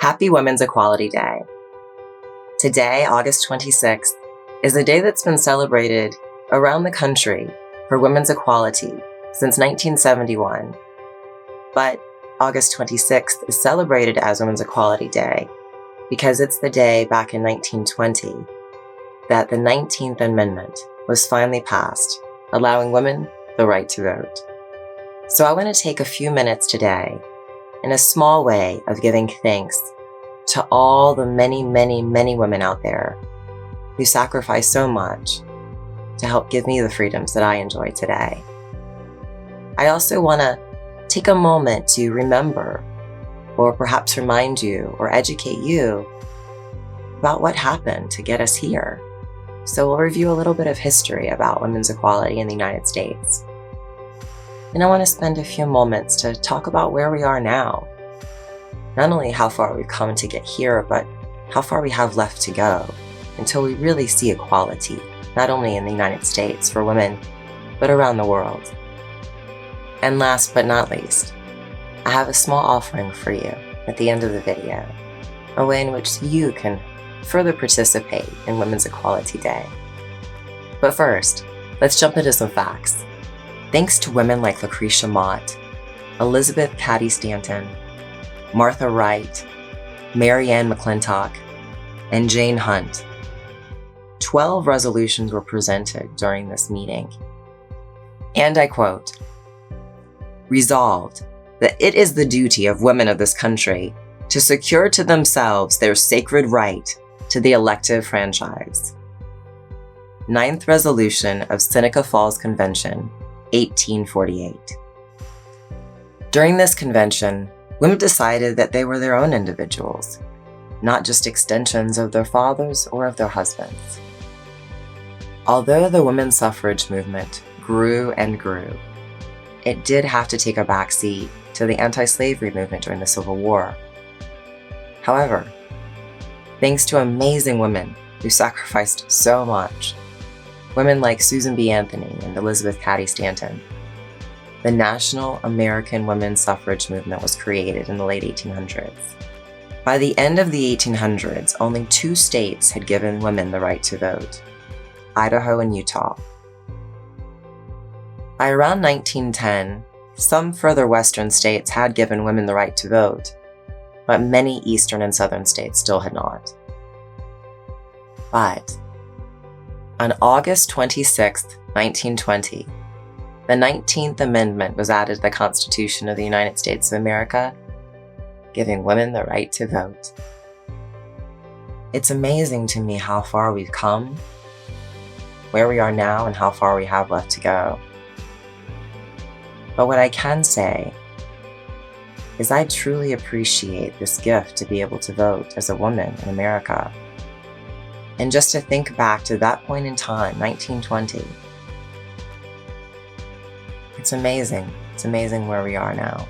Happy Women's Equality Day. Today, August 26th, is a day that's been celebrated around the country for women's equality since 1971. But August 26th is celebrated as Women's Equality Day because it's the day back in 1920 that the 19th Amendment was finally passed, allowing women the right to vote. So I want to take a few minutes today in a small way of giving thanks to all the many, many, many women out there who sacrifice so much to help give me the freedoms that I enjoy today. I also want to take a moment to remember, or perhaps remind you or educate you about what happened to get us here. So we'll review a little bit of history about women's equality in the United States. And I want to spend a few moments to talk about where we are now. Not only how far we've come to get here, but how far we have left to go until we really see equality, not only in the United States for women, but around the world. And last but not least, I have a small offering for you at the end of the video, a way in which you can further participate in Women's Equality Day. But first, let's jump into some facts. Thanks to women like Lucretia Mott, Elizabeth Cady Stanton, Martha Wright, Mary Ann McClintock, and Jane Hunt, 12 resolutions were presented during this meeting. And I quote, "Resolved that it is the duty of women of this country to secure to themselves their sacred right to the elective franchise." Ninth Resolution of Seneca Falls Convention, 1848. During this convention, women decided that they were their own individuals, not just extensions of their fathers or of their husbands. Although the women's suffrage movement grew and grew, it did have to take a backseat to the anti-slavery movement during the Civil War. However, thanks to amazing women who sacrificed so much, women like Susan B. Anthony and Elizabeth Cady Stanton, the National American Women's Suffrage Movement was created in the late 1800s. By the end of the 1800s, only 2 states had given women the right to vote, Idaho and Utah. By around 1910, some further western states had given women the right to vote, but many eastern and southern states still had not. But on August 26, 1920, the 19th Amendment was added to the Constitution of the United States of America, giving women the right to vote. It's amazing to me how far we've come, where we are now, and how far we have left to go. But what I can say is I truly appreciate this gift to be able to vote as a woman in America. And just to think back to that point in time, 1920, it's amazing. It's amazing where we are now.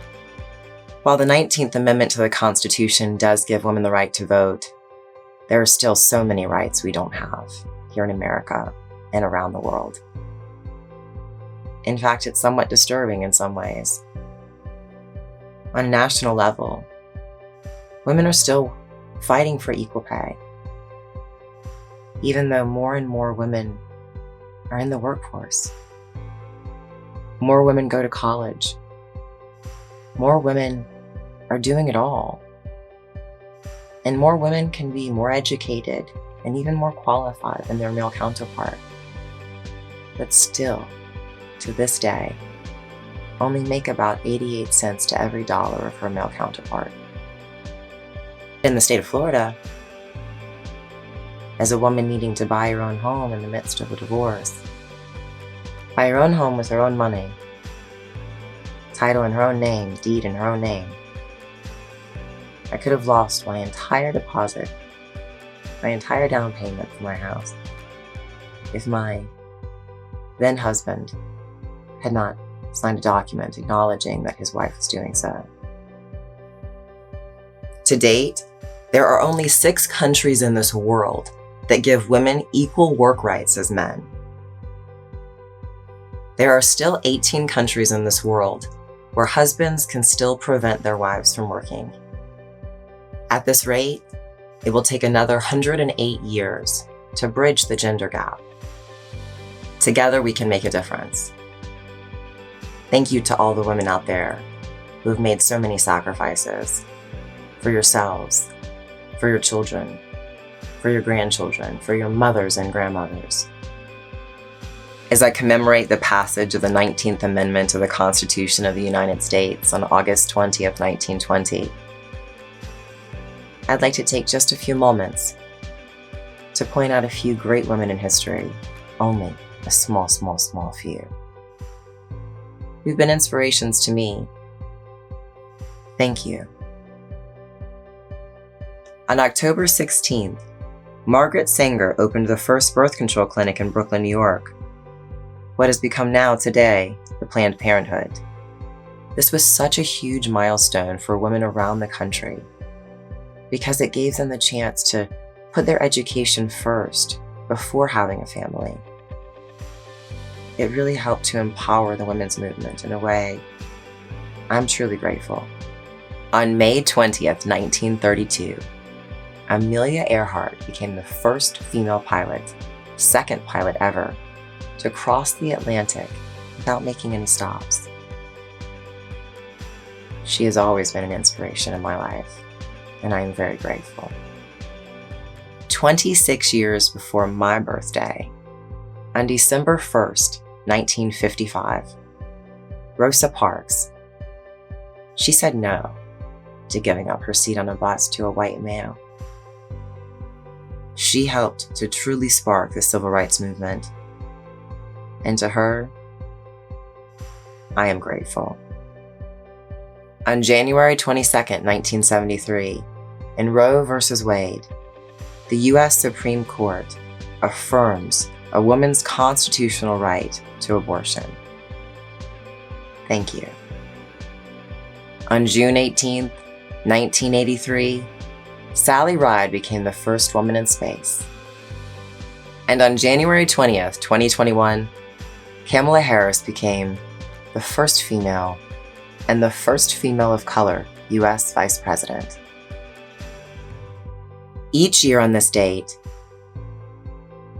While the 19th Amendment to the Constitution does give women the right to vote, there are still so many rights we don't have here in America and around the world. In fact, it's somewhat disturbing in some ways. On a national level, women are still fighting for equal pay, even though more and more women are in the workforce. More women go to college. More women are doing it all. And more women can be more educated and even more qualified than their male counterpart. But still, to this day, only make about 88 cents to every dollar of her male counterpart. In the state of Florida, as a woman needing to buy her own home in the midst of a divorce, buy her own home with her own money, title in her own name, deed in her own name, I could have lost my entire deposit, my entire down payment for my house, if my then husband had not signed a document acknowledging that his wife was doing so. To date, there are only 6 countries in this world that give women equal work rights as men. There are still 18 countries in this world where husbands can still prevent their wives from working. At this rate, it will take another 108 years to bridge the gender gap. Together, we can make a difference. Thank you to all the women out there who have made so many sacrifices for yourselves, for your children, for your grandchildren, for your mothers and grandmothers. As I commemorate the passage of the 19th Amendment to the Constitution of the United States on August 20th, 1920, I'd like to take just a few moments to point out a few great women in history, only a small few, who've been inspirations to me. Thank you. On October 16th, Margaret Sanger opened the first birth control clinic in Brooklyn, New York, what has become now today the Planned Parenthood. This was such a huge milestone for women around the country because it gave them the chance to put their education first before having a family. It really helped to empower the women's movement in a way I'm truly grateful. On May 20th, 1932, Amelia Earhart became the first female pilot, second pilot ever, to cross the Atlantic without making any stops. She has always been an inspiration in my life, and I am very grateful. 26 years before my birthday, on December 1st, 1955, Rosa Parks, she said no to giving up her seat on a bus to a white male. She helped to truly spark the civil rights movement, and to her, I am grateful. On January 22nd, 1973, in Roe v. Wade, the U.S. Supreme Court affirms a woman's constitutional right to abortion. Thank you. On June 18th, 1983, Sally Ride became the first woman in space. And on January 20th, 2021, Kamala Harris became the first female and the first female of color U.S. Vice President. Each year on this date,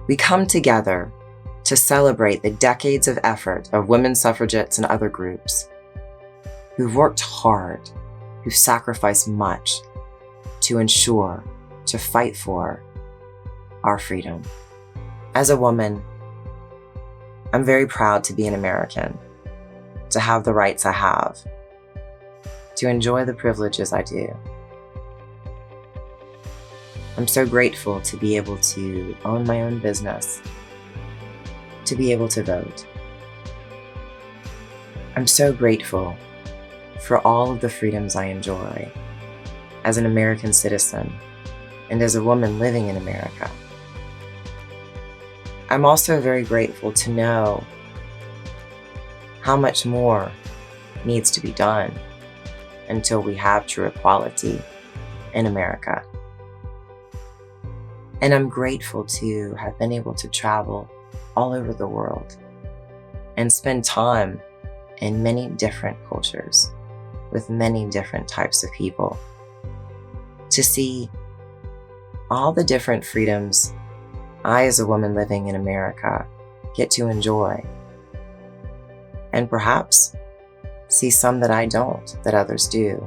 we come together to celebrate the decades of effort of women suffragettes and other groups who've worked hard, who've sacrificed much to ensure, to fight for our freedom. As a woman, I'm very proud to be an American, to have the rights I have, to enjoy the privileges I do. I'm so grateful to be able to own my own business, to be able to vote. I'm so grateful for all of the freedoms I enjoy as an American citizen and as a woman living in America. I'm also very grateful to know how much more needs to be done until we have true equality in America. And I'm grateful to have been able to travel all over the world and spend time in many different cultures with many different types of people to see all the different freedoms I, as a woman living in America, get to enjoy. And perhaps see some that I don't, that others do.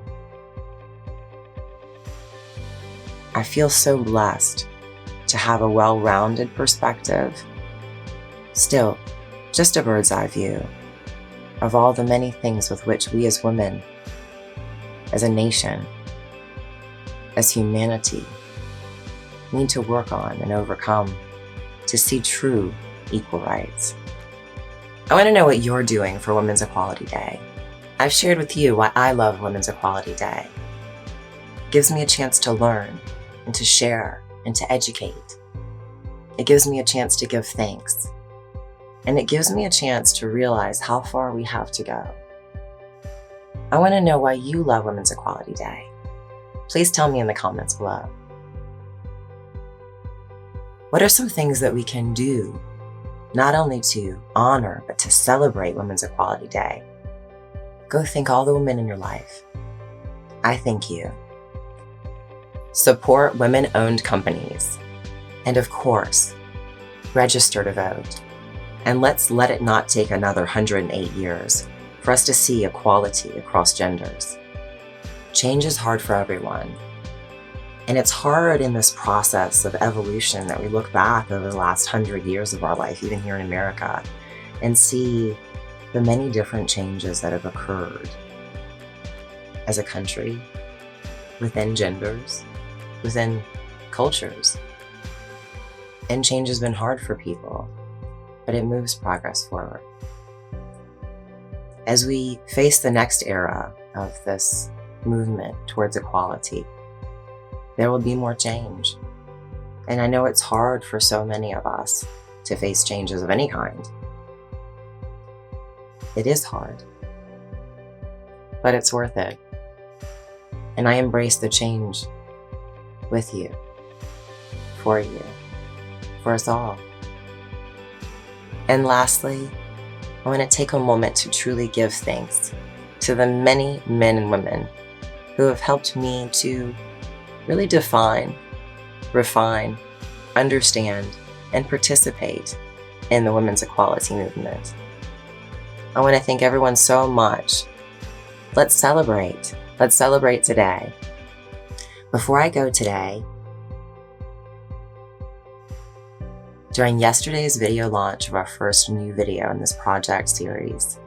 I feel so blessed to have a well-rounded perspective. Still, just a bird's eye view of all the many things with which we as women, as a nation, as humanity, need to work on and overcome to see true equal rights. I want to know what you're doing for Women's Equality Day. I've shared with you why I love Women's Equality Day. It gives me a chance to learn and to share and to educate. It gives me a chance to give thanks. And it gives me a chance to realize how far we have to go. I want to know why you love Women's Equality Day. Please tell me in the comments below. What are some things that we can do, not only to honor, but to celebrate Women's Equality Day? Go thank all the women in your life. I thank you. support women-owned companies, and of course, register to vote. And let's let it not take another 108 years for us to see equality across genders. Change is hard for everyone. And it's hard in this process of evolution that we look back over the last 100 years of our life, even here in America, and see the many different changes that have occurred as a country, within genders, within cultures. And change has been hard for people, but it moves progress forward. As we face the next era of this movement towards equality, there will be more change. And I know it's hard for so many of us to face changes of any kind. It is hard, but it's worth it. And I embrace the change with you, for us all. And lastly, I want to take a moment to truly give thanks to the many men and women who have helped me to really define, refine, understand, and participate in the women's equality movement. I want to thank everyone so much. Let's celebrate. Let's celebrate today. Before I go today, during yesterday's video launch of our first new video in this project series,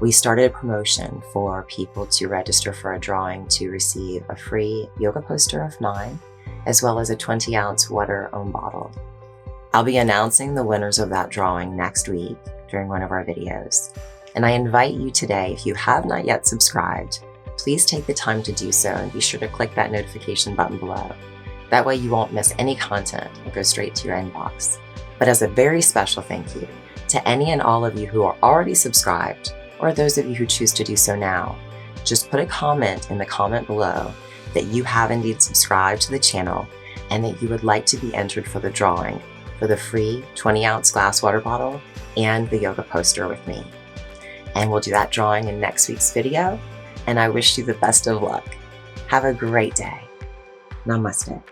we started a promotion for people to register for a drawing to receive a free yoga poster of mine, as well as a 20-ounce water ohm bottle. I'll be announcing the winners of that drawing next week during one of our videos. And I invite you today, if you have not yet subscribed, please take the time to do so and be sure to click that notification button below. That way you won't miss any content and go straight to your inbox. But as a very special thank you to any and all of you who are already subscribed, or those of you who choose to do so now, just put a comment in the comment below that you have indeed subscribed to the channel and that you would like to be entered for the drawing for the free 20-ounce glass water bottle and the yoga poster with me. And we'll do that drawing in next week's video, and I wish you the best of luck. Have a great day. Namaste.